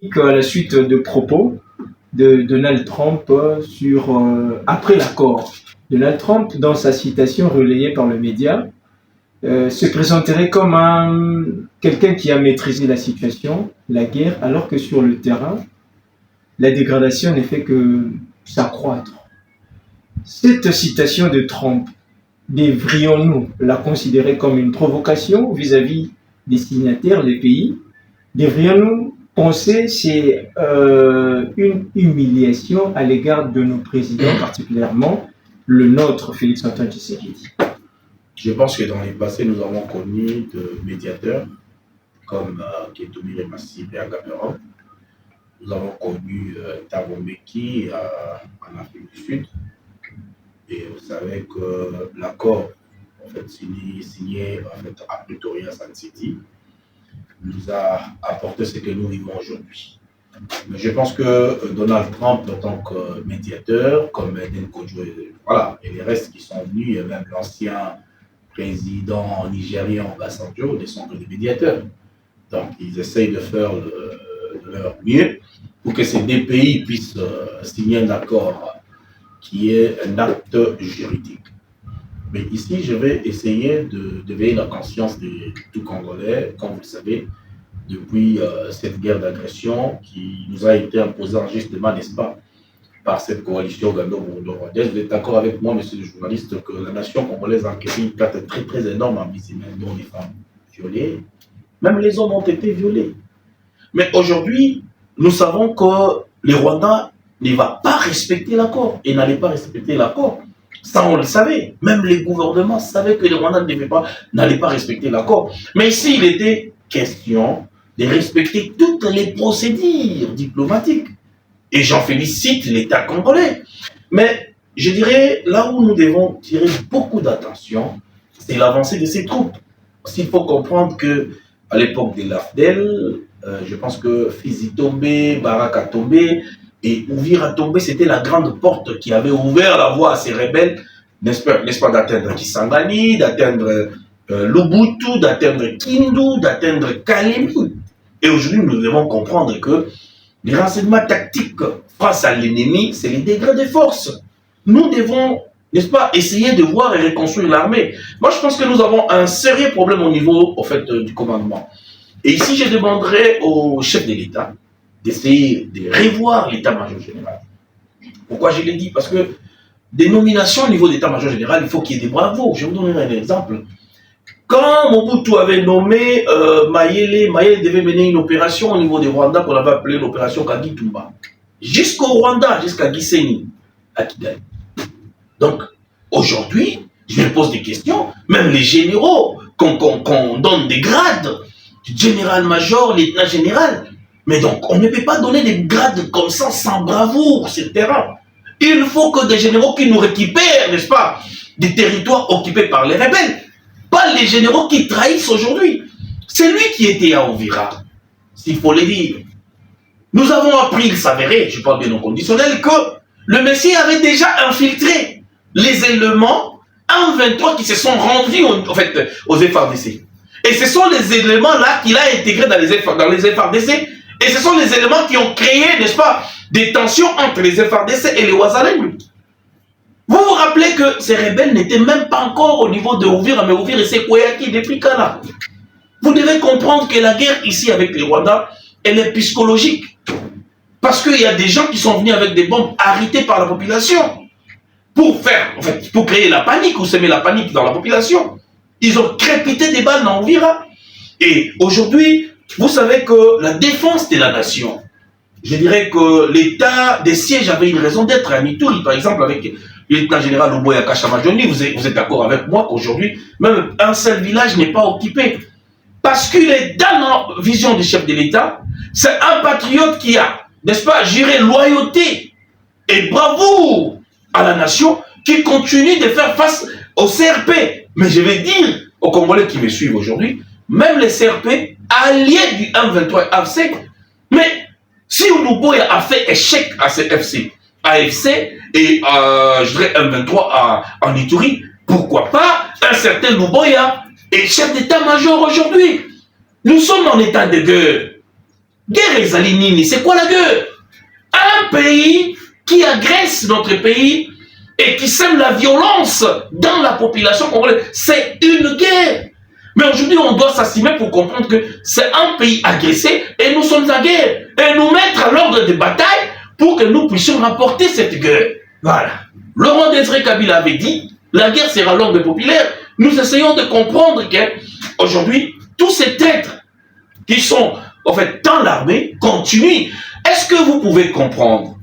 À la suite de propos de Donald Trump après l'accord. Donald Trump, dans sa citation relayée par le média, se présenterait comme quelqu'un qui a maîtrisé la situation, la guerre, alors que sur le terrain, la dégradation ne fait que s'accroître. Cette citation de Trump, devrions-nous la considérer comme une provocation vis-à-vis des signataires, des pays? Devrions-nous penser que c'est une humiliation à l'égard de nos présidents, particulièrement le nôtre, Félix-Antoine Tshisekedi? Je pense que dans les passés, nous avons connu de médiateurs comme Ketomire Massi et Agaperon. Nous avons connu Thabo Mbeki en Afrique du Sud. Et vous savez que l'accord signé à Pretoria, San City, nous a apporté ce que nous vivons aujourd'hui. Mais je pense que Donald Trump, en tant que médiateur, comme Eden Kojo, voilà, et les restes qui sont venus, et même l'ancien président nigérian Obasanjo, ne sont que des médiateurs. Donc, ils essayent de faire de leur mieux pour que ces deux pays puissent signer un accord qui est un acte juridique. Mais ici, je vais essayer de veiller la conscience de tout Congolais, comme vous le savez, depuis cette guerre d'agression qui nous a été imposée injustement, n'est-ce pas, par cette coalition Gando-Burundu-Rwandaise. Vous êtes d'accord avec moi, monsieur le journaliste, que la nation congolaise a encaissé une perte très très énorme en vie humaine, dont les femmes violées, même les hommes ont été violés. Mais aujourd'hui, nous savons que le Rwanda ne va pas respecter l'accord et n'allait pas respecter l'accord. Ça, on le savait. Même les gouvernements savaient que le Rwanda n'allait pas respecter l'accord. Mais ici, il était question de respecter toutes les procédures diplomatiques. Et j'en félicite l'État congolais. Mais je dirais, là où nous devons tirer beaucoup d'attention, c'est l'avancée de ces troupes. S'il faut comprendre que à l'époque de l'AFDEL, je pense que Fizi tombé, Barak a tombé, et Ouvir a tombé, c'était la grande porte qui avait ouvert la voie à ces rebelles, n'est-ce pas, d'atteindre Kisangani, d'atteindre Lubutu, d'atteindre Kindu, d'atteindre Kalemi. Et aujourd'hui, nous devons comprendre que les renseignements tactiques face à l'ennemi, c'est les degrés de force. Nous devons, n'est-ce pas, essayer de voir et reconstruire l'armée. Moi, je pense que nous avons un sérieux problème au niveau, du commandement. Et ici, je demanderai au chef de l'État d'essayer de revoir l'état-major général. Pourquoi je l'ai dit? Parce que des nominations au niveau d'état-major général, il faut qu'il y ait des bravos. Je vais vous donner un exemple. Quand Mobutu avait nommé Mayele devait mener une opération au niveau du Rwanda qu'on avait appelée l'opération Kagitumba. Jusqu'au Rwanda, jusqu'à Gisenyi, à Kigali. Donc, aujourd'hui, je me pose des questions, même les généraux, qu'on donne des grades, général-major, lieutenant-général. Mais donc, on ne peut pas donner des grades comme ça sans bravoure sur le terrain. Il faut que des généraux qui nous récupèrent, n'est-ce pas, des territoires occupés par les rebelles. Pas les généraux qui trahissent aujourd'hui. C'est lui qui était à Ouvira, s'il faut le dire. Nous avons appris, il s'avérait, je parle bien au conditionnel, que le Messie avait déjà infiltré les éléments 1-23 qui se sont rendus aux FARDC. Et ce sont les éléments-là qu'il a intégrés dans les FARDC. Et ce sont les éléments qui ont créé, n'est-ce pas, des tensions entre les FARDC et les Ouazalem. Vous vous rappelez que ces rebelles n'étaient même pas encore au niveau de Ouvira, mais Ouvira et Sekoyaki depuis Kana. Vous devez comprendre que la guerre ici avec les Rwandais, elle est psychologique. Parce qu'il y a des gens qui sont venus avec des bombes arrêtées par la population pour créer la panique ou semer la panique dans la population. Ils ont crépité des balles dans Ouvira. Et aujourd'hui, vous savez que la défense de la nation, je dirais que l'état des sièges avait une raison d'être à Mituri, par exemple, avec l'état général Luboya Kashamajoni. Vous êtes d'accord avec moi qu'aujourd'hui, même un seul village n'est pas occupé. Parce qu'il est dans la vision du chef de l'État, c'est un patriote qui a, n'est-ce pas, juré loyauté et bravoure à la nation, qui continue de faire face au CRP. Mais je vais dire aux Congolais qui me suivent aujourd'hui, même les CRP, alliés du M23 AFC, mais si Luboya a fait échec à ces AFC et je dirais M23 en Ituri, pourquoi pas un certain Luboya est chef d'état-major aujourd'hui? Nous sommes en état de guerre. Guerre ezali nini? C'est quoi la guerre? Un pays qui agresse notre pays et qui sème la violence dans la population congolaise, c'est une guerre. Mais aujourd'hui, on doit s'assimer pour comprendre que c'est un pays agressé et nous sommes en guerre. Et nous mettre à l'ordre de bataille pour que nous puissions remporter cette guerre. Voilà. Laurent Désiré Kabila avait dit, la guerre sera longue et populaire. Nous essayons de comprendre qu'aujourd'hui, tous ces traîtres qui sont en fait dans l'armée continuent. Est-ce que vous pouvez comprendre